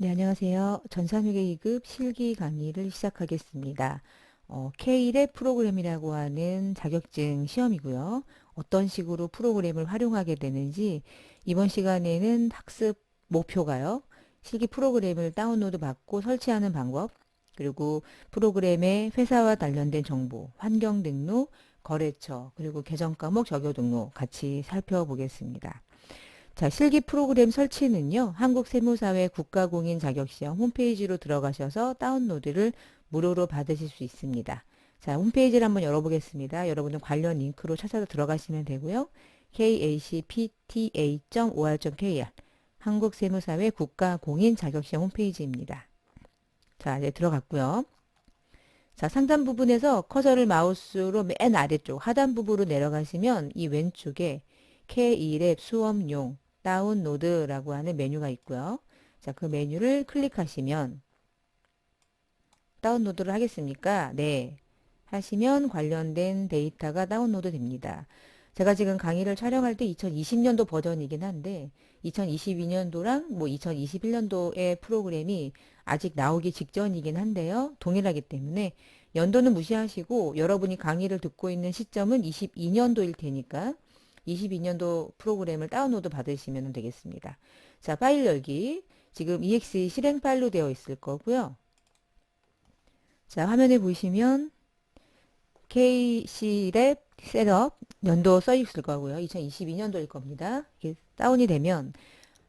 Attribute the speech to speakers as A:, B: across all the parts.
A: 네, 안녕하세요. 전산회계 2급 실기 강의를 시작하겠습니다. K1의 프로그램이라고 하는 자격증 시험이고요. 어떤 식으로 프로그램을 활용하게 되는지 이번 시간에는 학습 목표가요. 실기 프로그램을 다운로드 받고 설치하는 방법, 그리고 프로그램의 회사와 관련된 정보, 환경 등록, 거래처, 그리고 계정 과목 적용 등록 같이 살펴보겠습니다. 자, 실기 프로그램 설치는요, 한국세무사회 국가공인 자격시험 홈페이지로 들어가셔서 다운로드를 무료로 받으실 수 있습니다. 자, 홈페이지를 한번 열어보겠습니다. 여러분은 관련 링크로 찾아서 들어가시면 되고요. kacpta.or.kr 한국세무사회 국가공인 자격시험 홈페이지입니다. 자, 이제 들어갔고요. 자, 상단 부분에서 커서를 마우스로 맨 아래쪽 하단부분으로 내려가시면 이 왼쪽에 K2랩 수업용 다운로드라고 하는 메뉴가 있고요. 자, 그 메뉴를 클릭하시면 다운로드를 하겠습니까? 네. 하시면 관련된 데이터가 다운로드 됩니다. 제가 지금 강의를 촬영할 때 2020년도 버전이긴 한데 2022년도랑 뭐 2021년도의 프로그램이 아직 나오기 직전이긴 한데요. 동일하기 때문에 연도는 무시하시고 여러분이 강의를 듣고 있는 시점은 22년도일 테니까 22년도 프로그램을 다운로드 받으시면 되겠습니다. 자, 파일 열기. 지금 EXE 실행 파일로 되어 있을 거고요. 자, 화면에 보시면 KC랩 셋업 연도 써 있을 거고요. 2022년도일 겁니다. 이렇게 다운이 되면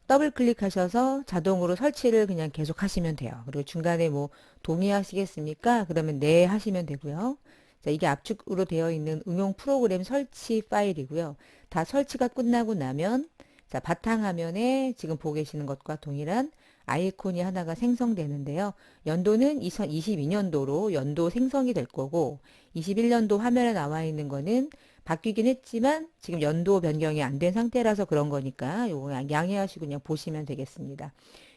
A: 더블 클릭하셔서 자동으로 설치를 그냥 계속 하시면 돼요. 그리고 중간에 뭐 동의하시겠습니까? 그러면 네 하시면 되고요. 자, 이게 압축으로 되어 있는 응용 프로그램 설치 파일이고요. 다 설치가 끝나고 나면 자, 바탕화면에 지금 보고 계시는 것과 동일한 아이콘이 하나가 생성되는데요. 연도는 2022년도로 연도 생성이 될 거고 21년도 화면에 나와 있는 거는 바뀌긴 했지만 지금 연도 변경이 안 된 상태라서 그런 거니까 요거 양해하시고 그냥 보시면 되겠습니다.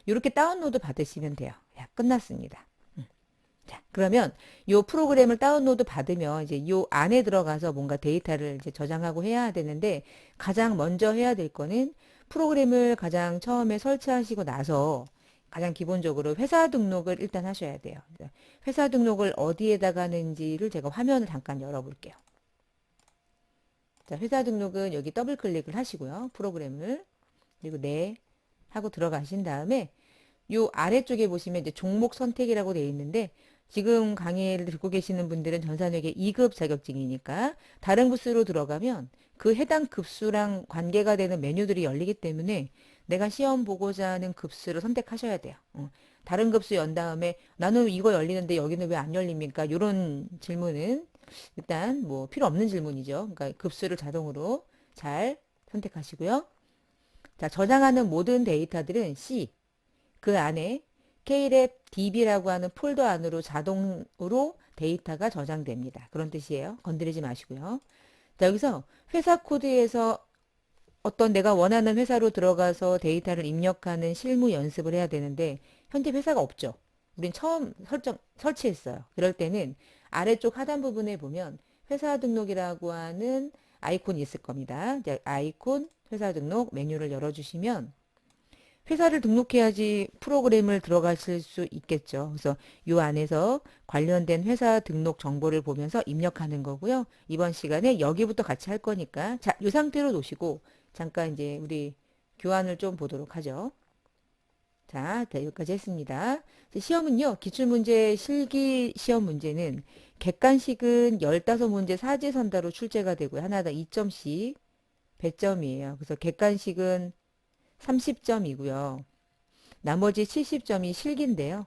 A: 이렇게 다운로드 받으시면 돼요. 야, 끝났습니다. 자, 그러면 요 프로그램을 다운로드 받으면 이제 요 안에 들어가서 뭔가 데이터를 이제 저장하고 해야 되는데 가장 먼저 해야 될 거는 프로그램을 가장 처음에 설치하시고 나서 가장 기본적으로 회사 등록을 일단 하셔야 돼요. 회사 등록을 어디에다가 하는지를 제가 화면을 잠깐 열어볼게요. 자, 회사 등록은 여기 더블 클릭을 하시고요. 프로그램을. 그리고 네 하고 들어가신 다음에 요 아래쪽에 보시면 이제 종목 선택이라고 되어 있는데 지금 강의를 듣고 계시는 분들은 전산회계 2급 자격증이니까 다른 부스로 들어가면 그 해당 급수랑 관계가 되는 메뉴들이 열리기 때문에 내가 시험 보고자 하는 급수를 선택하셔야 돼요. 다른 급수 연 다음에 나는 이거 열리는데 여기는 왜 안 열립니까? 이런 질문은 일단 뭐 필요 없는 질문이죠. 그러니까 급수를 자동으로 잘 선택하시고요. 자, 저장하는 모든 데이터들은 C, 그 안에 K랩 DB라고 하는 폴더 안으로 자동으로 데이터가 저장됩니다. 그런 뜻이에요. 건드리지 마시고요. 자, 여기서 회사 코드에서 어떤 내가 원하는 회사로 들어가서 데이터를 입력하는 실무 연습을 해야 되는데 현재 회사가 없죠. 우린 처음 설치했어요. 그럴 때는 아래쪽 하단 부분에 보면 회사 등록이라고 하는 아이콘이 있을 겁니다. 이제 아이콘 회사 등록 메뉴를 열어주시면 회사를 등록해야지 프로그램을 들어가실 수 있겠죠. 그래서 이 안에서 관련된 회사 등록 정보를 보면서 입력하는 거고요. 이번 시간에 여기부터 같이 할 거니까 자, 이 상태로 놓으시고 잠깐 이제 우리 교환을 좀 보도록 하죠. 자, 네, 여기까지 했습니다. 시험은요, 기출문제, 실기 시험 문제는 객관식은 15문제 사지선다로 출제가 되고요. 하나당 2점씩 배점이에요. 그래서 객관식은 30점이고요. 나머지 70점이 실기인데요.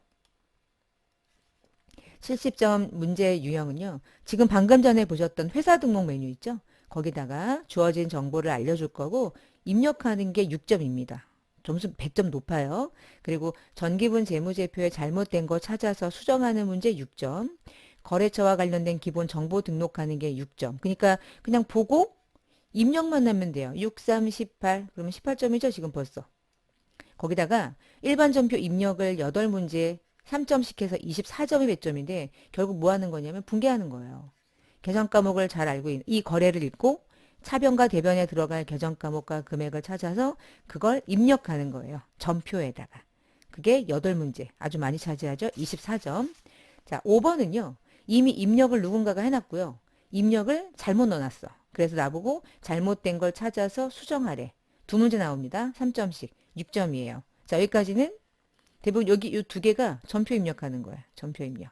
A: 70점 문제 유형은요. 지금 방금 전에 보셨던 회사 등록 메뉴 있죠? 거기다가 주어진 정보를 알려줄 거고 입력하는 게 6점입니다. 점수 100점 높아요. 그리고 전기분 재무제표에 잘못된 거 찾아서 수정하는 문제 6점. 거래처와 관련된 기본 정보 등록하는 게 6점. 그러니까 그냥 보고 입력만 하면 돼요. 6, 3, 18. 그러면 18점이죠, 지금 벌써. 거기다가 일반 점표 입력을 8문제 3점씩 해서 24점이 배점인데 결국 뭐 하는 거냐면 붕괴하는 거예요. 계정 과목을 잘 알고 있는 이 거래를 읽고 차변과 대변에 들어갈 계정 과목과 금액을 찾아서 그걸 입력하는 거예요. 점표에다가. 그게 8문제. 아주 많이 차지하죠. 24점. 자, 5번은요. 이미 입력을 누군가가 해놨고요. 입력을 잘못 넣어놨어. 그래서 나보고 잘못된 걸 찾아서 수정하래. 2문제 나옵니다. 3점씩. 6점이에요. 자, 여기까지는 대부분 여기 이 2개가 전표 입력하는 거야. 전표 입력.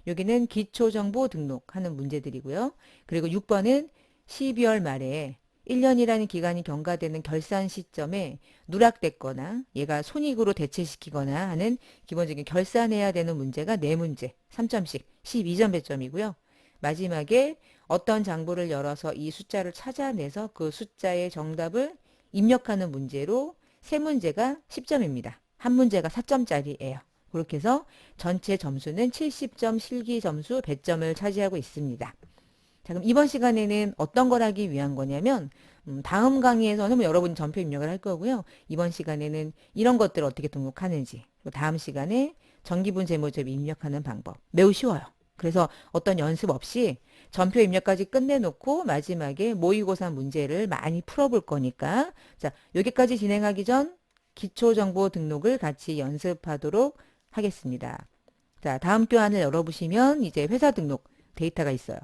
A: 여기는 기초정보 등록하는 문제들이고요. 그리고 6번은 12월 말에 1년이라는 기간이 경과되는 결산 시점에 누락됐거나 얘가 손익으로 대체시키거나 하는 기본적인 결산해야 되는 문제가 4문제, 3점씩 12점 배점이고요. 마지막에 어떤 장부를 열어서 이 숫자를 찾아내서 그 숫자의 정답을 입력하는 문제로 3문제가 10점입니다. 한 문제가 4점짜리예요. 그렇게 해서 전체 점수는 70점 실기 점수 100점을 차지하고 있습니다. 자, 그럼 이번 시간에는 어떤 걸 하기 위한 거냐면 다음 강의에서는 뭐 여러분이 전표 입력을 할 거고요. 이번 시간에는 이런 것들을 어떻게 등록하는지, 그리고 다음 시간에 정기분 재무제표 입력하는 방법. 매우 쉬워요. 그래서 어떤 연습 없이 전표 입력까지 끝내놓고 마지막에 모의고사 문제를 많이 풀어볼 거니까, 자, 여기까지 진행하기 전 기초정보 등록을 같이 연습하도록 하겠습니다. 자, 다음 교환을 열어보시면 이제 회사 등록 데이터가 있어요.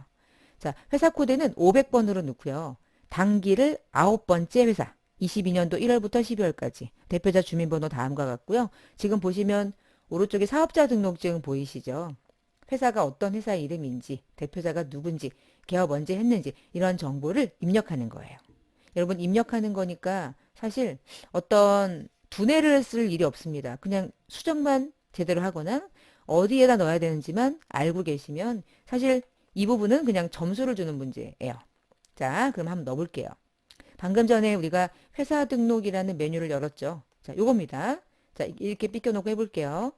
A: 자, 회사 코드는 500번으로 넣고요. 당기를 9번째 회사. 22년도 1월부터 12월까지. 대표자 주민번호 다음과 같고요. 지금 보시면 오른쪽에 사업자 등록증 보이시죠? 회사가 어떤 회사 이름인지, 대표자가 누군지, 개업 언제 했는지 이런 정보를 입력하는 거예요. 여러분 입력하는 거니까 사실 어떤 두뇌를 쓸 일이 없습니다. 그냥 수정만 제대로 하거나 어디에다 넣어야 되는지만 알고 계시면 사실 이 부분은 그냥 점수를 주는 문제예요. 자, 그럼 한번 넣어볼게요. 방금 전에 우리가 회사 등록이라는 메뉴를 열었죠. 자, 요겁니다. 자, 이렇게 삐껴놓고 해볼게요.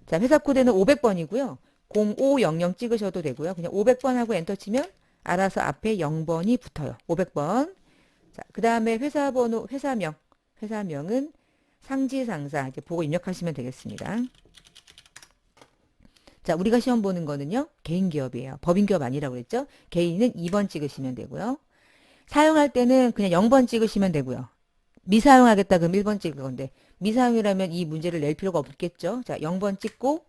A: 자, 회사 코드는 500번이고요. 0500 찍으셔도 되고요. 그냥 500번 하고 엔터 치면 알아서 앞에 0번이 붙어요. 500번. 자, 그 다음에 회사 번호, 회사명은 상지상사 이제 보고 입력하시면 되겠습니다. 자, 우리가 시험 보는 거는요. 개인기업이에요. 법인기업 아니라고 그랬죠? 개인은 2번 찍으시면 되고요. 사용할 때는 그냥 0번 찍으시면 되고요. 미사용하겠다 그럼 1번 찍을 건데 미사용이라면 이 문제를 낼 필요가 없겠죠? 자, 0번 찍고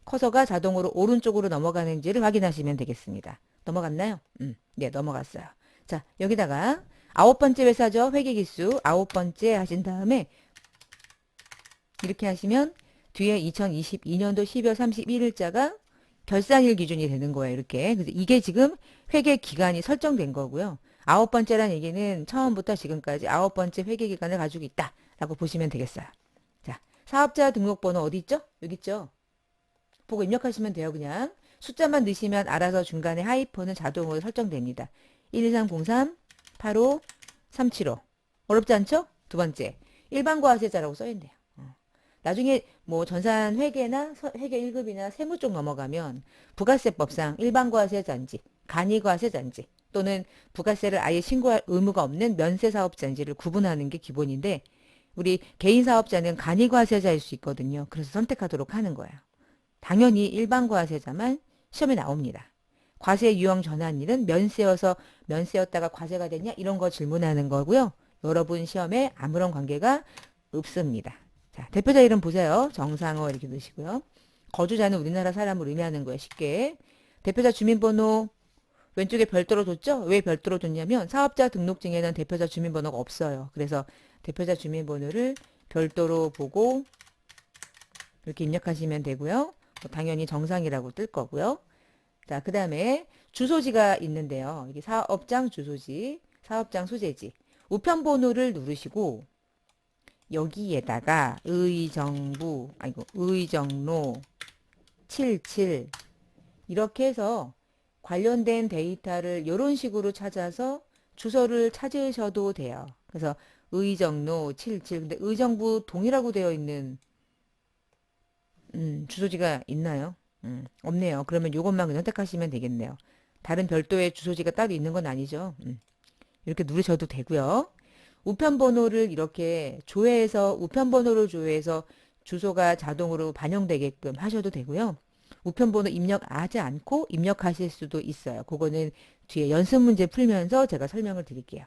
A: 커서가 자동으로 오른쪽으로 넘어가는지를 확인하시면 되겠습니다. 넘어갔나요? 네, 넘어갔어요. 자, 여기다가 9번째 회사죠. 회계기수 9번째 하신 다음에 이렇게 하시면 뒤에 2022년도 12월 31일자가 결산일 기준이 되는 거예요. 이렇게. 그래서 이게 지금 회계 기간이 설정된 거고요. 9번째란 얘기는 처음부터 지금까지 9번째 회계 기간을 가지고 있다라고 보시면 되겠어요. 자, 사업자 등록번호 어디 있죠? 여기 있죠? 보고 입력하시면 돼요. 그냥 숫자만 넣으시면 알아서 중간에 하이픈은 자동으로 설정됩니다. 12303 85 375 어렵지 않죠? 두 번째 일반 과세자라고 써있네요. 나중에 뭐 전산 회계나 회계 1급이나 세무 쪽 넘어가면 부가세법상 일반 과세자인지 간이 과세자인지 또는 부가세를 아예 신고할 의무가 없는 면세 사업자인지를 구분하는 게 기본인데 우리 개인 사업자는 간이 과세자일 수 있거든요. 그래서 선택하도록 하는 거예요. 당연히 일반 과세자만 시험에 나옵니다. 과세 유형 전환일은 면세였다가 과세가 됐냐 이런 거 질문하는 거고요. 여러분 시험에 아무런 관계가 없습니다. 자, 대표자 이름 보세요. 정상호 이렇게 넣으시고요. 거주자는 우리나라 사람을 의미하는 거예요. 쉽게. 대표자 주민번호 왼쪽에 별도로 줬죠? 왜 별도로 줬냐면 사업자 등록증에는 대표자 주민번호가 없어요. 그래서 대표자 주민번호를 별도로 보고 이렇게 입력하시면 되고요. 당연히 정상이라고 뜰 거고요. 자, 그 다음에 주소지가 있는데요. 이게 사업장 주소지, 사업장 소재지. 우편번호를 누르시고 여기에다가 의정로 77 이렇게 해서 관련된 데이터를 이런 식으로 찾아서 주소를 찾으셔도 돼요. 그래서 의정로 77 근데 의정부 동이라고 되어 있는 주소지가 있나요? 없네요. 그러면 이것만 선택하시면 되겠네요. 다른 별도의 주소지가 따로 있는 건 아니죠. 이렇게 누르셔도 되고요. 우편번호를 이렇게 우편번호를 조회해서 주소가 자동으로 반영되게끔 하셔도 되고요. 우편번호 입력하지 않고 입력하실 수도 있어요. 그거는 뒤에 연습 문제 풀면서 제가 설명을 드릴게요.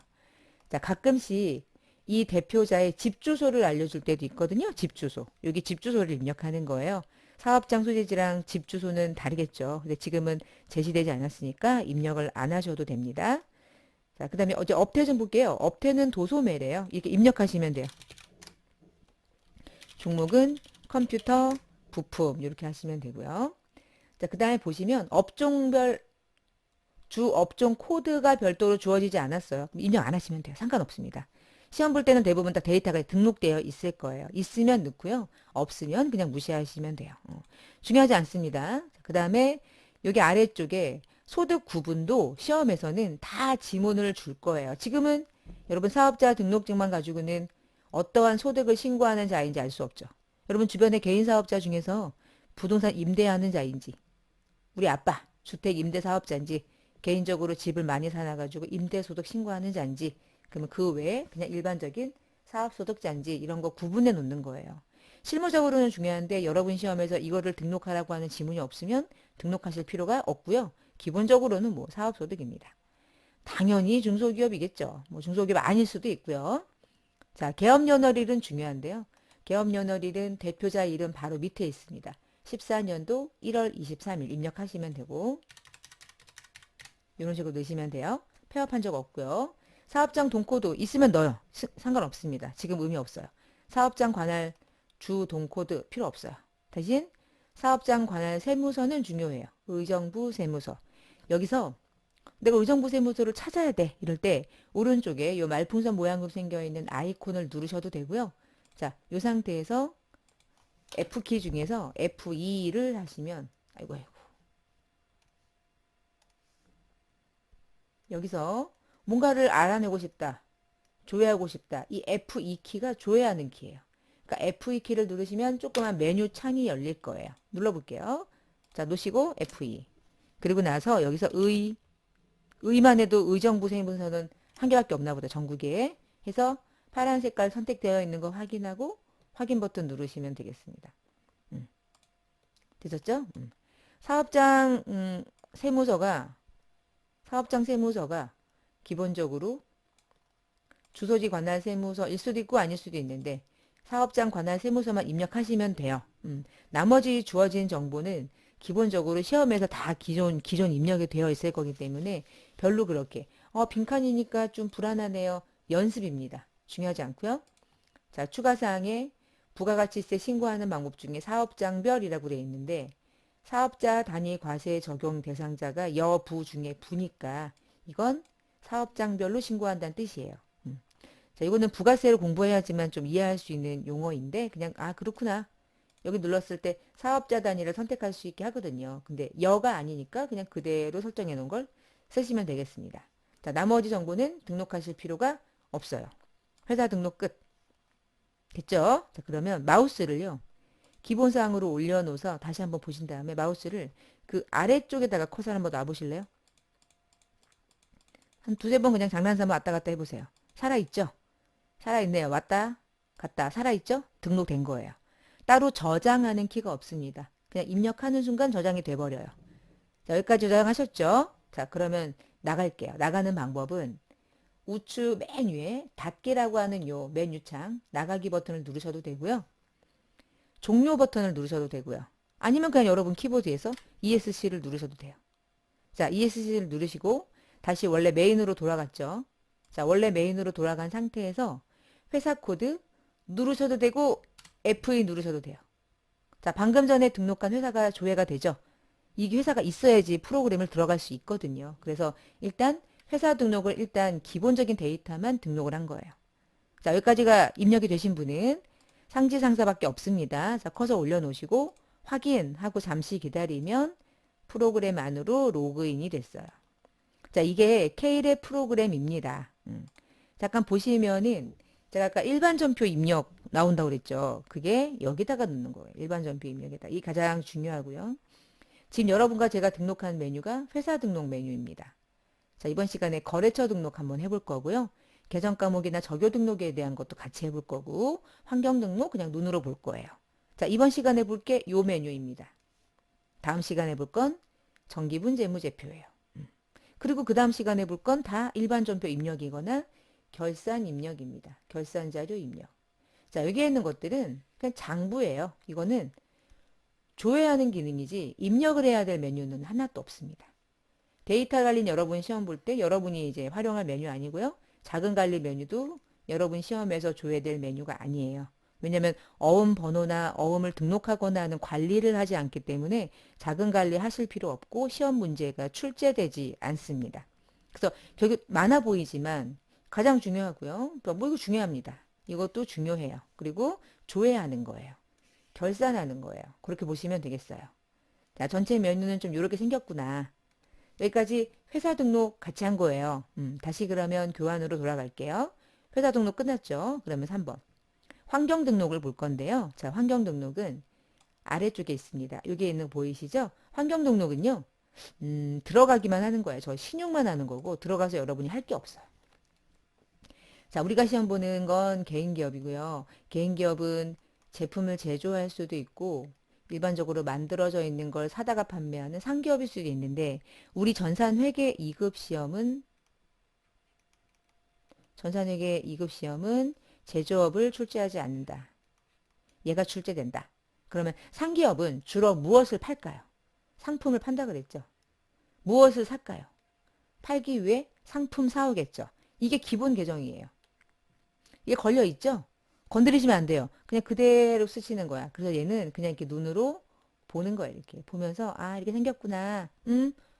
A: 자, 가끔씩 이 대표자의 집 주소를 알려줄 때도 있거든요. 집 주소. 여기 집 주소를 입력하는 거예요. 사업장 소재지랑 집 주소는 다르겠죠. 근데 지금은 제시되지 않았으니까 입력을 안 하셔도 됩니다. 자, 그 다음에 어제 업태 좀 볼게요. 업태는 도소매래요. 이렇게 입력하시면 돼요. 종목은 컴퓨터, 부품 이렇게 하시면 되고요. 자, 그 다음에 보시면 업종별 주 업종 코드가 별도로 주어지지 않았어요. 입력 안 하시면 돼요. 상관없습니다. 시험 볼 때는 대부분 다 데이터가 등록되어 있을 거예요. 있으면 넣고요. 없으면 그냥 무시하시면 돼요. 중요하지 않습니다. 그 다음에 여기 아래쪽에 소득 구분도 시험에서는 다 지문을 줄 거예요. 지금은 여러분 사업자 등록증만 가지고는 어떠한 소득을 신고하는 자인지 알 수 없죠. 여러분 주변에 개인 사업자 중에서 부동산 임대하는 자인지 우리 아빠 주택 임대 사업자인지 개인적으로 집을 많이 사놔가지고 임대소득 신고하는 자인지 그러면 그 외에 그냥 일반적인 사업소득자인지 이런 거 구분해 놓는 거예요. 실무적으로는 중요한데 여러분 시험에서 이거를 등록하라고 하는 지문이 없으면 등록하실 필요가 없고요. 기본적으로는 뭐 사업소득입니다. 당연히 중소기업이겠죠. 뭐 중소기업 아닐 수도 있고요. 자, 개업연월일은 중요한데요. 개업연월일은 대표자 이름 바로 밑에 있습니다. 14년도 1월 23일 입력하시면 되고 이런 식으로 넣으시면 돼요. 폐업한 적 없고요. 사업장 동코드 있으면 넣어요. 상관없습니다. 지금 의미 없어요. 사업장 관할 주 동코드 필요 없어요. 대신 사업장 관할 세무서는 중요해요. 의정부 세무서. 여기서 내가 의정부 세무서를 찾아야 돼. 이럴 때 오른쪽에 이 말풍선 모양으로 생겨있는 아이콘을 누르셔도 되고요. 자, 이 상태에서 F키 중에서 F2를 하시면 아이고 여기서 뭔가를 알아내고 싶다. 조회하고 싶다. 이 F2키가 조회하는 키예요. 그러니까 F2키를 누르시면 조그만 메뉴 창이 열릴 거예요. 눌러볼게요. 자, 놓으시고 F2. 그리고 나서 여기서 의만 해도 의정부 세무서는 한 개밖에 없나 보다. 전국에. 해서 파란 색깔 선택되어 있는 거 확인하고 확인 버튼 누르시면 되겠습니다. 되셨죠? 사업장 세무서가 사업장 세무서가 기본적으로 주소지 관할 세무서일 수도 있고 아닐 수도 있는데 사업장 관할 세무서만 입력하시면 돼요. 나머지 주어진 정보는 기본적으로 시험에서 다 기존 입력이 되어 있을 거기 때문에 별로 그렇게 빈칸이니까 좀 불안하네요. 연습입니다. 중요하지 않고요. 자, 추가사항에 부가가치세 신고하는 방법 중에 사업장별이라고 되어 있는데 사업자 단위 과세 적용 대상자가 여부 중에 부니까 이건 사업장별로 신고한다는 뜻이에요. 자, 이거는 부가세를 공부해야지만 좀 이해할 수 있는 용어인데 그냥 그렇구나. 여기 눌렀을 때 사업자 단위를 선택할 수 있게 하거든요. 근데 여가 아니니까 그냥 그대로 설정해 놓은 걸 쓰시면 되겠습니다. 자, 나머지 정보는 등록하실 필요가 없어요. 회사 등록 끝. 됐죠? 자, 그러면 마우스를요. 기본사항으로 올려놓아서 다시 한번 보신 다음에 마우스를 그 아래쪽에다가 커서 한번 놔보실래요? 한 두세 번 그냥 장난삼아 왔다 갔다 해보세요. 살아있죠? 살아있네요. 왔다 갔다 살아있죠? 등록된 거예요. 따로 저장하는 키가 없습니다. 그냥 입력하는 순간 저장이 돼버려요. 자, 여기까지 저장하셨죠? 자, 그러면 나갈게요. 나가는 방법은 우측 맨 위에 닫기라고 하는 요 메뉴창 나가기 버튼을 누르셔도 되고요. 종료 버튼을 누르셔도 되고요. 아니면 그냥 여러분 키보드에서 ESC를 누르셔도 돼요. 자, ESC를 누르시고 다시 원래 메인으로 돌아갔죠. 자, 원래 메인으로 돌아간 상태에서 회사 코드 누르셔도 되고 F2 누르셔도 돼요. 자, 방금 전에 등록한 회사가 조회가 되죠. 이 회사가 있어야지 프로그램을 들어갈 수 있거든요. 그래서 일단 회사 등록을 일단 기본적인 데이터만 등록을 한 거예요. 자, 여기까지가 입력이 되신 분은 상지상사밖에 없습니다. 자, 커서 올려놓으시고 확인하고 잠시 기다리면 프로그램 안으로 로그인이 됐어요. 자, 이게 K랩 프로그램입니다. 잠깐 보시면은 제가 아까 일반 전표 입력 나온다고 그랬죠. 그게 여기다가 넣는 거예요. 일반 전표 입력에다. 이 가장 중요하고요. 지금 여러분과 제가 등록한 메뉴가 회사 등록 메뉴입니다. 자, 이번 시간에 거래처 등록 한번 해볼 거고요. 계정 과목이나 적요 등록에 대한 것도 같이 해볼 거고 환경 등록 그냥 눈으로 볼 거예요. 자, 이번 시간에 볼 게 요 메뉴입니다. 다음 시간에 볼 건 정기분 재무제표예요. 그리고 그 다음 시간에 볼 건 다 일반 전표 입력이거나 결산 입력입니다. 결산 자료 입력. 자, 여기에 있는 것들은 그냥 장부예요. 이거는 조회하는 기능이지 입력을 해야 될 메뉴는 하나도 없습니다. 데이터 관리는 여러분 시험 볼 때 여러분이 이제 활용할 메뉴 아니고요. 자금 관리 메뉴도 여러분 시험에서 줘야 될 메뉴가 아니에요. 왜냐하면 어음 번호나 어음을 등록하거나 하는 관리를 하지 않기 때문에 자금 관리 하실 필요 없고 시험 문제가 출제되지 않습니다. 그래서 결국 많아 보이지만 가장 중요하고요. 뭐 이거 중요합니다. 이것도 중요해요. 그리고 조회하는 거예요. 결산하는 거예요. 그렇게 보시면 되겠어요. 자, 전체 메뉴는 좀 이렇게 생겼구나. 여기까지 회사 등록 같이 한 거예요. 다시 그러면 교환으로 돌아갈게요. 회사 등록 끝났죠? 그러면 3번. 환경 등록을 볼 건데요. 자, 환경 등록은 아래쪽에 있습니다. 여기에 있는 거 보이시죠? 환경 등록은요. 들어가기만 하는 거예요. 저 신용만 하는 거고 들어가서 여러분이 할 게 없어요. 자, 우리가 시험 보는 건 개인 기업이고요. 개인 기업은 제품을 제조할 수도 있고 일반적으로 만들어져 있는 걸 사다가 판매하는 상기업일 수도 있는데 우리 전산회계 2급 시험은 제조업을 출제하지 않는다. 얘가 출제된다. 그러면 상기업은 주로 무엇을 팔까요? 상품을 판다 그랬죠. 무엇을 살까요? 팔기 위해 상품 사오겠죠. 이게 기본 계정이에요. 이게 걸려 있죠? 건드리시면 안 돼요. 그냥 그대로 쓰시는 거야. 그래서 얘는 그냥 이렇게 눈으로 보는 거예요. 이렇게 보면서 아 이렇게 생겼구나.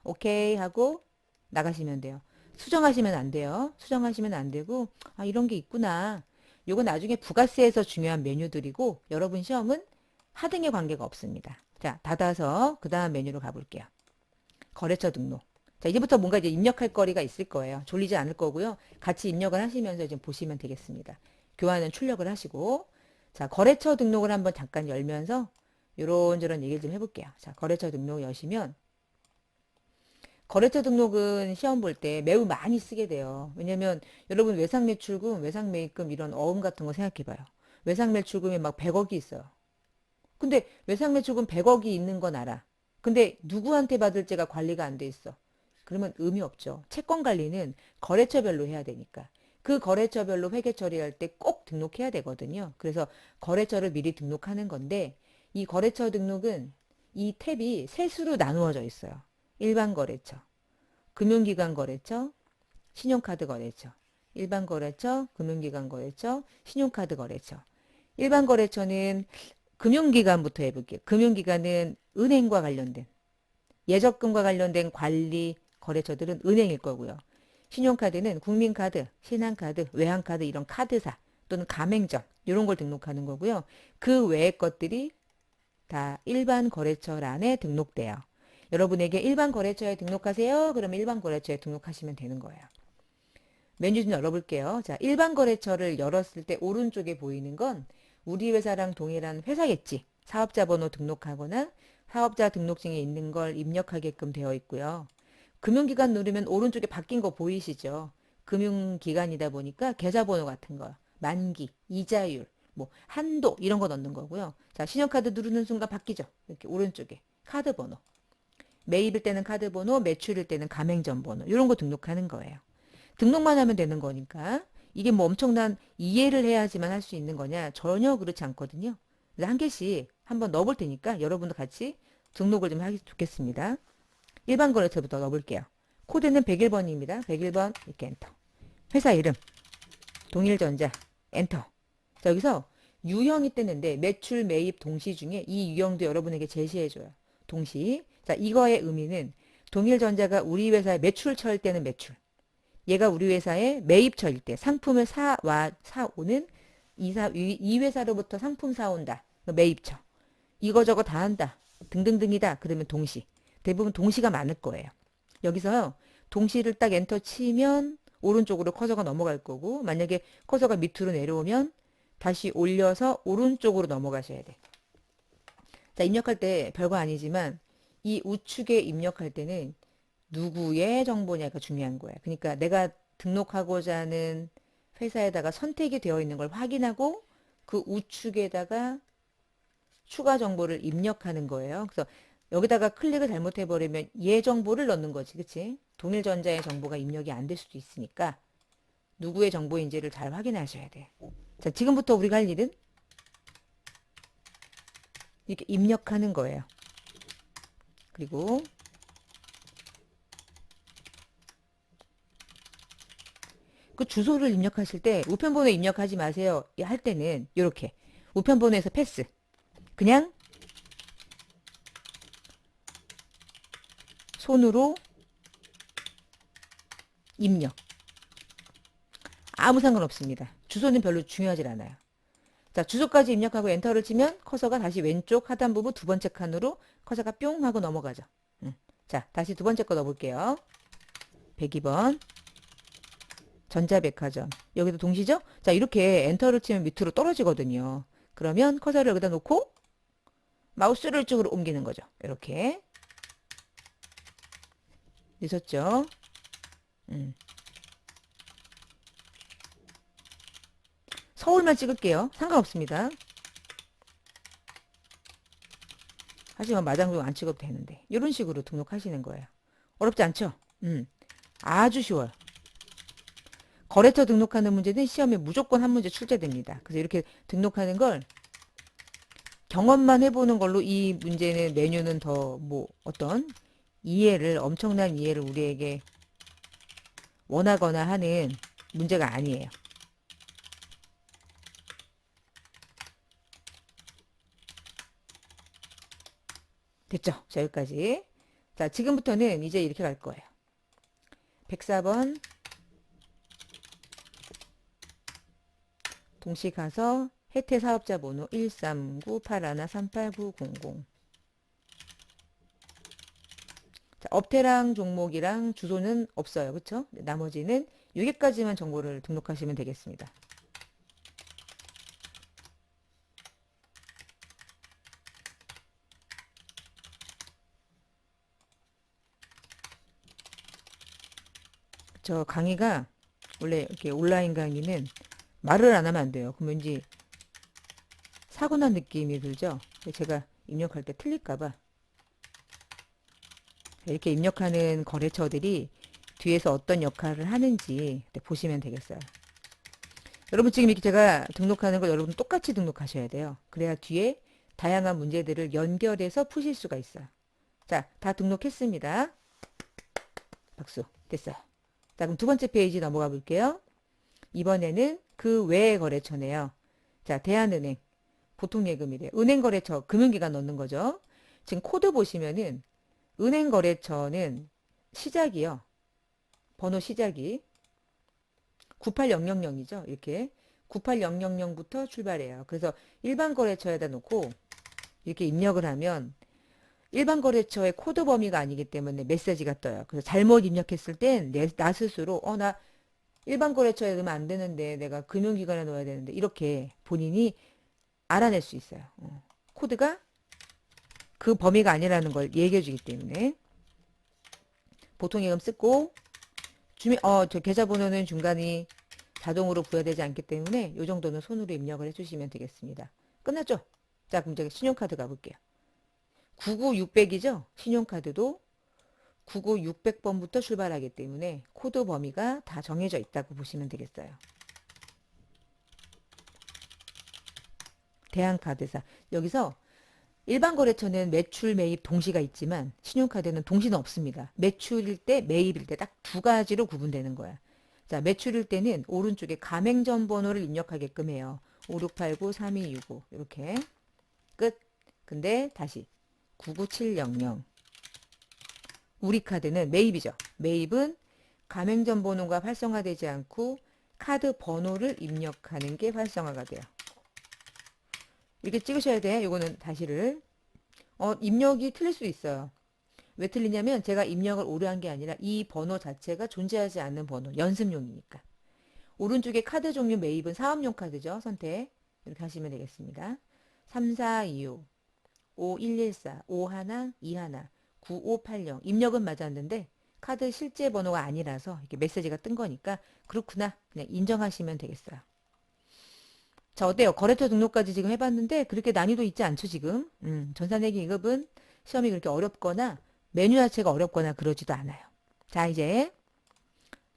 A: 오케이 하고 나가시면 돼요. 수정하시면 안 돼요. 수정하시면 안 되고 아 이런 게 있구나. 요건 나중에 부가세에서 중요한 메뉴들이고 여러분 시험은 하등의 관계가 없습니다. 자 닫아서 그 다음 메뉴로 가볼게요. 거래처 등록. 자 이제부터 뭔가 이제 입력할 거리가 있을 거예요. 졸리지 않을 거고요. 같이 입력을 하시면서 좀 보시면 되겠습니다. 교환은 출력을 하시고 자 거래처 등록을 한번 잠깐 열면서 요런저런 얘기를 좀 해볼게요. 자 거래처 등록 여시면 거래처 등록은 시험 볼 때 매우 많이 쓰게 돼요. 왜냐면 여러분 외상매출금, 외상매입금 이런 어음 같은 거 생각해봐요. 외상매출금이 막 100억이 있어요. 근데 외상매출금 100억이 있는 건 알아. 근데 누구한테 받을지가 관리가 안 돼 있어. 그러면 의미 없죠. 채권 관리는 거래처별로 해야 되니까. 그 거래처별로 회계 처리할 때 꼭 등록해야 되거든요. 그래서 거래처를 미리 등록하는 건데 이 거래처 등록은 이 탭이 셋으로 나누어져 있어요. 일반 거래처, 금융기관 거래처, 신용카드 거래처. 일반 거래처, 금융기관 거래처, 신용카드 거래처. 일반 거래처는 금융기관부터 해볼게요. 금융기관은 은행과 관련된 예적금과 관련된 관리 거래처들은 은행일 거고요. 신용카드는 국민카드, 신한카드, 외환카드 이런 카드사 또는 가맹점 이런 걸 등록하는 거고요. 그 외의 것들이 다 일반 거래처란에 등록돼요. 여러분에게 일반 거래처에 등록하세요. 그러면 일반 거래처에 등록하시면 되는 거예요. 메뉴 좀 열어볼게요. 자, 일반 거래처를 열었을 때 오른쪽에 보이는 건 우리 회사랑 동일한 회사겠지. 사업자 번호 등록하거나 사업자 등록증에 있는 걸 입력하게끔 되어 있고요. 금융기관 누르면 오른쪽에 바뀐 거 보이시죠? 금융기관이다 보니까 계좌번호 같은 거, 만기, 이자율, 뭐 한도 이런 거 넣는 거고요. 자, 신용카드 누르는 순간 바뀌죠? 이렇게 오른쪽에 카드 번호. 매입일 때는 카드 번호, 매출일 때는 가맹점 번호 이런 거 등록하는 거예요. 등록만 하면 되는 거니까 이게 뭐 엄청난 이해를 해야지만 할 수 있는 거냐? 전혀 그렇지 않거든요. 그래서 한 개씩 한번 넣어볼 테니까 여러분도 같이 등록을 좀 하기 좋겠습니다. 일반 거래처부터 넣어볼게요. 코드는 101번입니다. 101번 이렇게 엔터. 회사 이름 동일전자 엔터. 자 여기서 유형이 뜨는데 매출 매입 동시 중에 이 유형도 여러분에게 제시해줘요. 동시. 자 이거의 의미는 동일전자가 우리 회사에 매출처일 때는 매출. 얘가 우리 회사의 매입처일 때 상품을 사오는 이 회사로부터 상품 사온다. 매입처. 이거저거 다 한다. 등등등이다. 그러면 동시. 대부분 동시가 많을 거예요. 여기서요. 동시를 딱 엔터 치면 오른쪽으로 커서가 넘어갈 거고 만약에 커서가 밑으로 내려오면 다시 올려서 오른쪽으로 넘어가셔야 돼. 자, 입력할 때 별거 아니지만 이 우측에 입력할 때는 누구의 정보냐가 중요한 거야. 그러니까 내가 등록하고자 하는 회사에다가 선택이 되어 있는 걸 확인하고 그 우측에다가 추가 정보를 입력하는 거예요. 그래서 여기다가 클릭을 잘못해버리면 얘 정보를 넣는 거지. 그치? 동일전자의 정보가 입력이 안 될 수도 있으니까 누구의 정보인지를 잘 확인하셔야 돼. 자, 지금부터 우리가 할 일은 이렇게 입력하는 거예요. 그리고 그 주소를 입력하실 때 우편번호 입력하지 마세요. 할 때는 이렇게 우편번호에서 패스. 그냥 손으로 입력. 아무 상관없습니다. 주소는 별로 중요하지 않아요. 자, 주소까지 입력하고 엔터를 치면 커서가 다시 왼쪽 하단 부분 두 번째 칸으로 커서가 뿅 하고 넘어가죠. 자, 다시 두 번째 거 넣어볼게요. 102번 전자백화점. 여기도 동시죠? 자, 이렇게 엔터를 치면 밑으로 떨어지거든요. 그러면 커서를 여기다 놓고 마우스를 이쪽으로 옮기는 거죠. 이렇게. 늦었죠? 서울만 찍을게요. 상관없습니다. 하지만 마장동 안 찍어도 되는데 이런 식으로 등록하시는 거예요. 어렵지 않죠? 아주 쉬워요. 거래처 등록하는 문제는 시험에 무조건 한 문제 출제됩니다. 그래서 이렇게 등록하는 걸 경험만 해보는 걸로 이 문제는 메뉴는 더 뭐 어떤 이해를 엄청난 이해를 우리에게 원하거나 하는 문제가 아니에요. 됐죠? 자, 여기까지. 자, 지금부터는 이제 이렇게 갈 거예요. 104번 동시 가서 혜태 사업자 번호 13981388900. 자, 업태랑 종목이랑 주소는 없어요. 그쵸? 나머지는 여기까지만 정보를 등록하시면 되겠습니다. 저 강의가 원래 이렇게 온라인 강의는 말을 안 하면 안 돼요. 그럼 왠지 사고 난 느낌이 들죠? 제가 입력할 때 틀릴까봐. 이렇게 입력하는 거래처들이 뒤에서 어떤 역할을 하는지 보시면 되겠어요. 여러분 지금 이렇게 제가 등록하는 걸 여러분 똑같이 등록하셔야 돼요. 그래야 뒤에 다양한 문제들을 연결해서 푸실 수가 있어요. 자, 다 등록했습니다. 박수. 됐어요. 자, 그럼 두 번째 페이지 넘어가 볼게요. 이번에는 그 외의 거래처네요. 자, 대한은행. 보통예금이래요. 은행거래처, 금융기관 넣는 거죠. 지금 코드 보시면은 은행거래처는 시작이요. 번호 시작이 98000이죠. 이렇게 98000부터 출발해요. 그래서 일반 거래처에다 놓고 이렇게 입력을 하면 일반 거래처의 코드 범위가 아니기 때문에 메시지가 떠요. 그래서 잘못 입력했을 땐 나 스스로 나 일반 거래처에 넣으면 안 되는데 내가 금융기관에 넣어야 되는데 이렇게 본인이 알아낼 수 있어요. 코드가 그 범위가 아니라는 걸 얘기해 주기 때문에 보통예금 쓰고 저 계좌번호는 중간에 자동으로 부여되지 않기 때문에 이 정도는 손으로 입력을 해주시면 되겠습니다. 끝났죠? 자, 그럼 제가 신용카드 가볼게요. 99600이죠? 신용카드도 99600번부터 출발하기 때문에 코드 범위가 다 정해져 있다고 보시면 되겠어요. 대한카드사. 여기서 일반 거래처는 매출, 매입 동시가 있지만 신용카드는 동시는 없습니다. 매출일 때, 매입일 때 딱 두 가지로 구분되는 거야. 자, 매출일 때는 오른쪽에 가맹점 번호를 입력하게끔 해요. 5689-3265 이렇게 끝. 근데 다시 99700 우리 카드는 매입이죠. 매입은 가맹점 번호가 활성화되지 않고 카드 번호를 입력하는 게 활성화가 돼요. 이렇게 찍으셔야 돼. 이거는 다시를. 입력이 틀릴 수 있어요. 왜 틀리냐면 제가 입력을 오래 한 게 아니라 이 번호 자체가 존재하지 않는 번호. 연습용이니까. 오른쪽에 카드 종류 매입은 사업용 카드죠. 선택. 이렇게 하시면 되겠습니다. 3425, 5114, 51, 21, 9580. 입력은 맞았는데 카드 실제 번호가 아니라서 이렇게 메시지가 뜬 거니까 그렇구나. 그냥 인정하시면 되겠어요. 자, 어때요? 거래처 등록까지 지금 해봤는데 그렇게 난이도 있지 않죠, 지금? 전산회계 2급은 시험이 그렇게 어렵거나 메뉴 자체가 어렵거나 그러지도 않아요. 자, 이제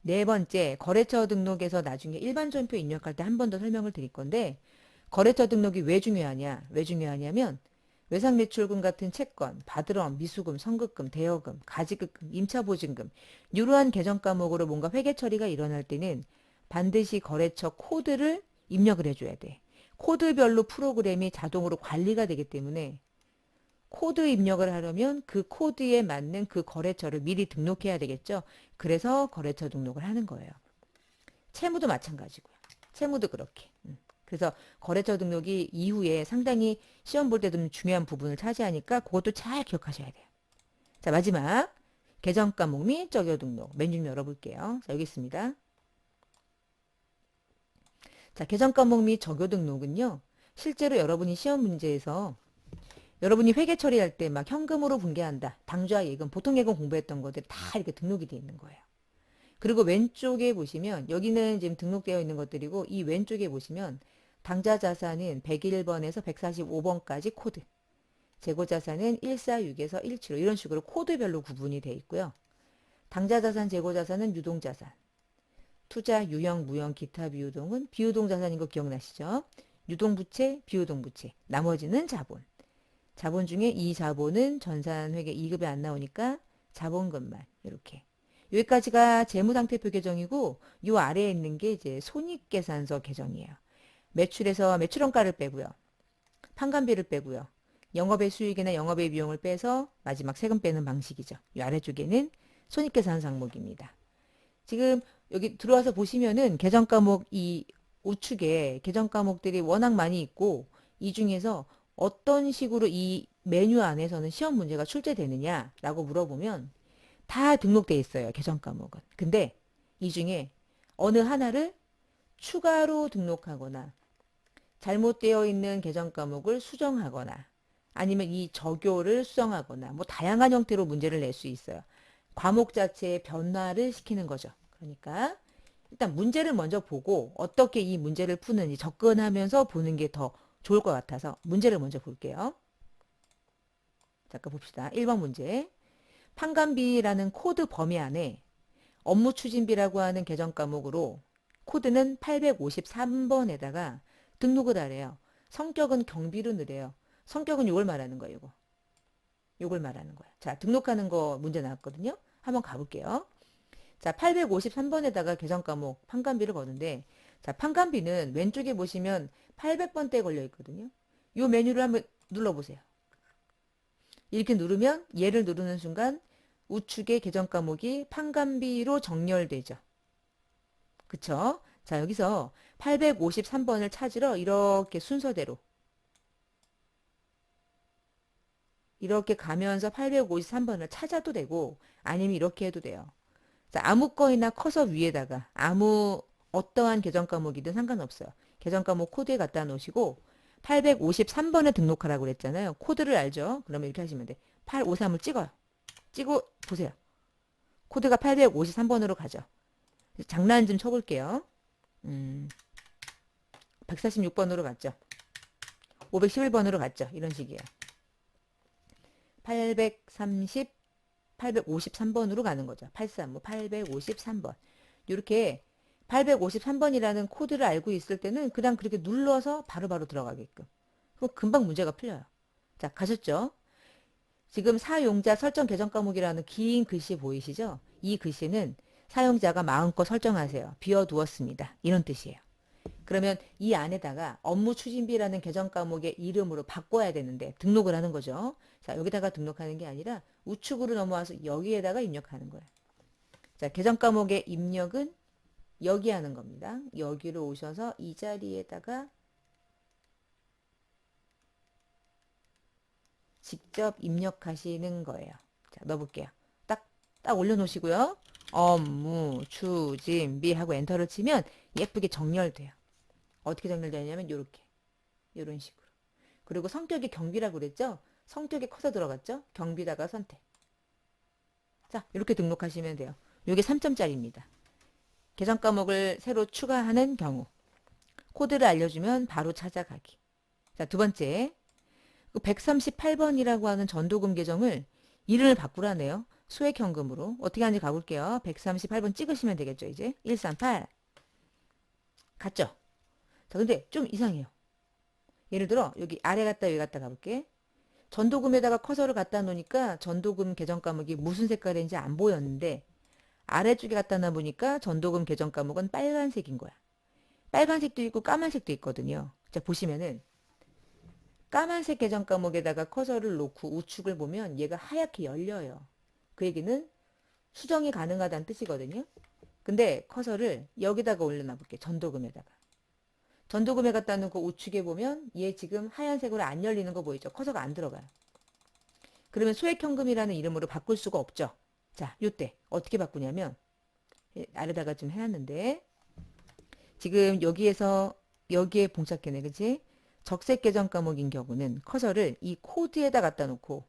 A: 네 번째, 거래처 등록에서 나중에 일반 전표 입력할 때 한 번 더 설명을 드릴 건데, 거래처 등록이 왜 중요하냐? 왜 중요하냐면, 외상매출금 같은 채권, 바드럼, 미수금, 선급금, 대여금, 가지급금, 임차보증금, 이러한 계정 과목으로 뭔가 회계 처리가 일어날 때는 반드시 거래처 코드를 입력을 해줘야 돼. 코드별로 프로그램이 자동으로 관리가 되기 때문에 코드 입력을 하려면 그 코드에 맞는 그 거래처를 미리 등록해야 되겠죠. 그래서 거래처 등록을 하는 거예요. 채무도 마찬가지고요. 채무도 그렇게. 그래서 거래처 등록이 이후에 상당히 시험 볼 때도 중요한 부분을 차지하니까 그것도 잘 기억하셔야 돼요. 자, 마지막 계정 과목 및 적요 등록. 맨 좀 열어볼게요. 자, 여기 있습니다. 자, 계정 과목 및 적요 등록은요. 실제로 여러분이 시험 문제에서 여러분이 회계 처리할 때 막 현금으로 분개한다. 당좌 예금, 보통 예금 공부했던 것들이 다 이렇게 등록이 돼 있는 거예요. 그리고 왼쪽에 보시면 여기는 지금 등록되어 있는 것들이고 이 왼쪽에 보시면 당좌 자산은 101번에서 145번까지 코드. 재고 자산은 146에서 175 이런 식으로 코드별로 구분이 돼 있고요. 당좌 자산, 재고 자산은 유동 자산. 투자, 유형, 무형, 기타 비유동은 비유동 자산인 거 기억나시죠? 유동 부채, 비유동 부채. 나머지는 자본. 자본 중에 이 자본은 전산회계 2급에 안 나오니까 자본금만 이렇게. 여기까지가 재무상태표 계정이고 요 아래에 있는 게 이제 손익계산서 계정이에요. 매출에서 매출원가를 빼고요. 판관비를 빼고요. 영업의 수익이나 영업의 비용을 빼서 마지막 세금 빼는 방식이죠. 이 아래쪽에는 손익계산 항목입니다. 지금 여기 들어와서 보시면은 계정 과목 이 우측에 계정 과목들이 워낙 많이 있고 이 중에서 어떤 식으로 이 메뉴 안에서는 시험 문제가 출제되느냐라고 물어보면 다 등록돼 있어요. 계정 과목은. 근데 이 중에 어느 하나를 추가로 등록하거나 잘못되어 있는 계정 과목을 수정하거나 아니면 이 적요를 수정하거나 뭐 다양한 형태로 문제를 낼 수 있어요. 과목 자체의 변화를 시키는 거죠. 그러니까 일단 문제를 먼저 보고 어떻게 이 문제를 푸는지 접근하면서 보는 게 더 좋을 것 같아서 문제를 먼저 볼게요. 잠깐 봅시다. 1번 문제. 판관비라는 코드 범위 안에 업무 추진비라고 하는 계정 과목으로 코드는 853번에다가 등록을 하래요. 성격은 경비로 넣으래요. 성격은 이걸 말하는 거예요. 이거. 이걸 말하는 거야. 자, 등록하는 거 문제 나왔거든요. 한번 가볼게요. 자, 853번에다가 계정 과목 판관비를 거는데 자, 판관비는 왼쪽에 보시면 800번대에 걸려 있거든요. 이 메뉴를 한번 눌러보세요. 이렇게 누르면 얘를 누르는 순간 우측의 계정 과목이 판관비로 정렬되죠. 그쵸? 자, 여기서 853번을 찾으러 이렇게 순서대로 이렇게 가면서 853번을 찾아도 되고 아니면 이렇게 해도 돼요. 자, 아무 거이나 커서 위에다가 아무 어떠한 계정 과목이든 상관없어요. 계정 과목 코드에 갖다 놓으시고 853번에 등록하라고 그랬잖아요. 코드를 알죠? 그러면 이렇게 하시면 돼. 853을 찍어요. 찍고 보세요. 코드가 853번으로 가죠. 장난 좀 쳐볼게요. 146번으로 갔죠. 511번으로 갔죠. 이런 식이에요. 830, 853번으로 가는 거죠. 835, 853번. 이렇게 853번이라는 코드를 알고 있을 때는 그냥 그렇게 눌러서 바로바로 들어가게끔. 그럼 금방 문제가 풀려요. 자, 가셨죠? 지금 사용자 설정 계정 과목이라는 긴 글씨 보이시죠? 이 글씨는 사용자가 마음껏 설정하세요. 비워두었습니다. 이런 뜻이에요. 그러면 이 안에다가 업무 추진비라는 계정 과목의 이름으로 바꿔야 되는데 등록을 하는 거죠. 자, 여기다가 등록하는 게 아니라 우측으로 넘어와서 여기에다가 입력하는 거예요. 자, 계정 과목의 입력은 여기 하는 겁니다. 여기로 오셔서 이 자리에다가 직접 입력하시는 거예요. 자, 넣어볼게요. 딱 올려놓으시고요. 업무 추진비 하고 엔터를 치면 예쁘게 정렬돼요. 어떻게 정렬되냐면 이렇게 이런 식으로. 그리고 성격이 경비라고 그랬죠? 성격이 커서 들어갔죠? 경비다가 선택. 자, 이렇게 등록하시면 돼요. 이게 3점짜리입니다. 계정 과목을 새로 추가하는 경우 코드를 알려주면 바로 찾아가기. 자, 두 번째 138번이라고 하는 전도금 계정을 이름을 바꾸라네요. 소액 현금으로 어떻게 하는지 가볼게요. 138번 찍으시면 되겠죠, 이제. 138. 갔죠? 자, 근데 좀 이상해요. 예를 들어 여기 아래 갔다 여기 갔다 가볼게. 전도금에다가 커서를 갖다 놓으니까 전도금 계정 과목이 무슨 색깔인지 안 보였는데 아래쪽에 갖다 놔보니까 전도금 계정 과목은 빨간색인 거야. 빨간색도 있고 까만색도 있거든요. 자, 보시면은 까만색 계정 과목에다가 커서를 놓고 우측을 보면 얘가 하얗게 열려요. 그 얘기는 수정이 가능하다는 뜻이거든요. 근데 커서를 여기다가 올려놔 볼게. 전도금에다가. 전도금에 갖다 놓고 우측에 보면 얘 지금 하얀색으로 안 열리는 거 보이죠? 커서가 안 들어가요. 그러면 소액현금이라는 이름으로 바꿀 수가 없죠. 자, 요때 어떻게 바꾸냐면 아래다가 좀 해놨는데 지금 여기에서 여기에 봉착해네, 그치? 적색 계정 과목인 경우는 커서를 이 코드에다 갖다 놓고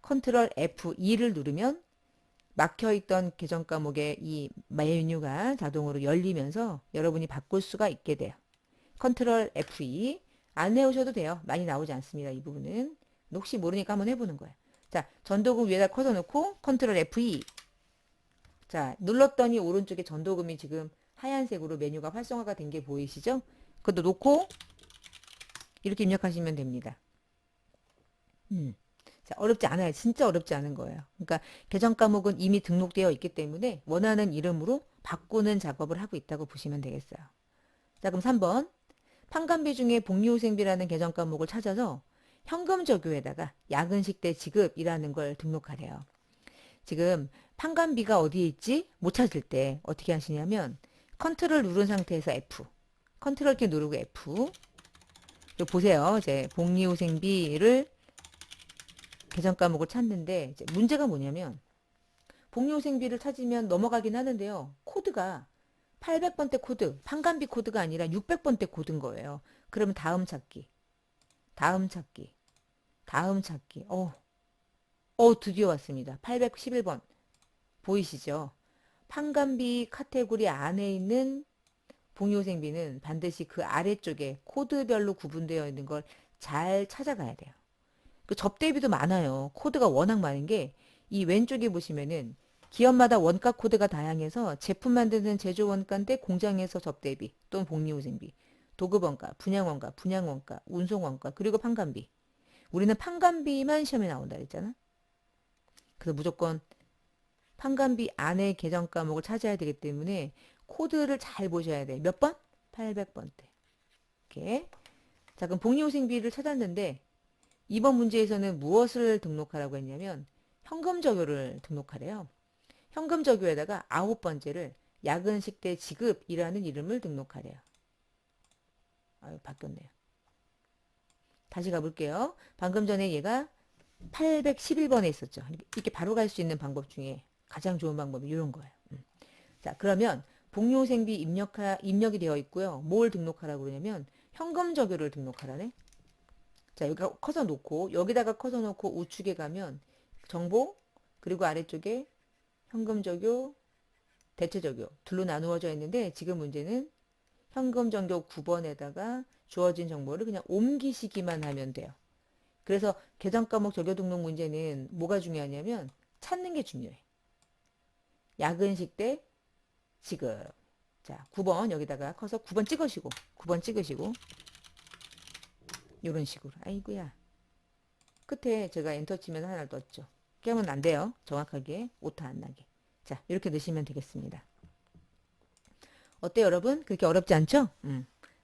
A: 컨트롤 F2를 누르면 막혀있던 계정 과목의 이 메뉴가 자동으로 열리면서 여러분이 바꿀 수가 있게 돼요. 컨트롤 F2 안 외우셔도 돼요. 많이 나오지 않습니다. 이 부분은. 혹시 모르니까 한번 해보는 거예요. 자, 전도금 위에다 커서 놓고 컨트롤 F2. 자, 눌렀더니 오른쪽에 전도금이 지금 하얀색으로 메뉴가 활성화가 된 게 보이시죠? 그것도 놓고 이렇게 입력하시면 됩니다. 자, 어렵지 않아요. 진짜 어렵지 않은 거예요. 그러니까 계정 과목은 이미 등록되어 있기 때문에 원하는 이름으로 바꾸는 작업을 하고 있다고 보시면 되겠어요. 자, 그럼 3번. 판관비 중에 복리후생비라는 계정 과목을 찾아서 현금 적유에다가 야근식 때 지급이라는 걸 등록하래요. 지금 판관비가 어디에 있지? 못 찾을 때 어떻게 하시냐면 컨트롤 누른 상태에서 F. 컨트롤 키 누르고 F. 요 보세요. 이제 복리후생비를 계정 과목을 찾는데 이제 문제가 뭐냐면 복리후생비를 찾으면 넘어가긴 하는데요. 코드가 800번대 코드, 판관비 코드가 아니라 600번대 코드인 거예요. 그러면 다음 찾기, 다음 찾기, 다음 찾기. 드디어 왔습니다. 811번. 보이시죠? 판관비 카테고리 안에 있는 복리후생비는 반드시 그 아래쪽에 코드별로 구분되어 있는 걸 잘 찾아가야 돼요. 그 접대비도 많아요. 코드가 워낙 많은 게 이 왼쪽에 보시면은 기업마다 원가 코드가 다양해서 제품 만드는 제조 원가인데 공장에서 접대비 또는 복리후생비, 도급원가, 분양원가, 분양원가, 운송원가, 그리고 판관비. 우리는 판관비만 시험에 나온다 그랬잖아. 그래서 무조건 판관비 안에 계정 과목을 찾아야 되기 때문에 코드를 잘 보셔야 돼. 몇 번? 800번대. 이렇게. 자, 그럼 복리후생비를 찾았는데 이번 문제에서는 무엇을 등록하라고 했냐면 현금 적유를 등록하래요. 현금 적유에다가 9번째를 야근식 때 지급이라는 이름을 등록하래요. 아유, 바뀌었네요. 다시 가볼게요. 방금 전에 얘가 811번에 있었죠. 이렇게 바로 갈 수 있는 방법 중에 가장 좋은 방법이 이런 거예요. 자, 그러면 복리후생비 입력이 되어 있고요. 뭘 등록하라고 그러냐면 현금 적유를 등록하라네. 자, 여기 커서 놓고 여기다가 커서 놓고 우측에 가면 정보 그리고 아래쪽에 현금 적유, 대체 적유 둘로 나누어져 있는데 지금 문제는 현금 적유 9번에다가 주어진 정보를 그냥 옮기시기만 하면 돼요. 그래서 계정 과목 적유 등록 문제는 뭐가 중요하냐면 찾는 게 중요해. 야근식 때 지급. 자, 9번 여기다가 커서 9번 찍으시고 9번 찍으시고 이런 식으로. 아이고야. 끝에 제가 엔터 치면 하나 넣었죠. 이렇게 하면 안 돼요. 정확하게 오타 안 나게. 자, 이렇게 넣으시면 되겠습니다. 어때요, 여러분? 그렇게 어렵지 않죠?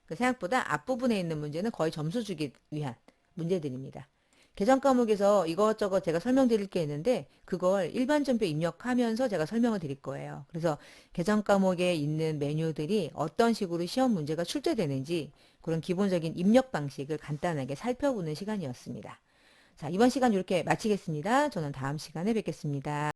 A: 그 생각보다 앞부분에 있는 문제는 거의 점수 주기 위한 문제들입니다. 계정 과목에서 이것저것 제가 설명드릴 게 있는데 그걸 일반전표 입력하면서 제가 설명을 드릴 거예요. 그래서 계정 과목에 있는 메뉴들이 어떤 식으로 시험 문제가 출제되는지 그런 기본적인 입력 방식을 간단하게 살펴보는 시간이었습니다. 자, 이번 시간 이렇게 마치겠습니다. 저는 다음 시간에 뵙겠습니다.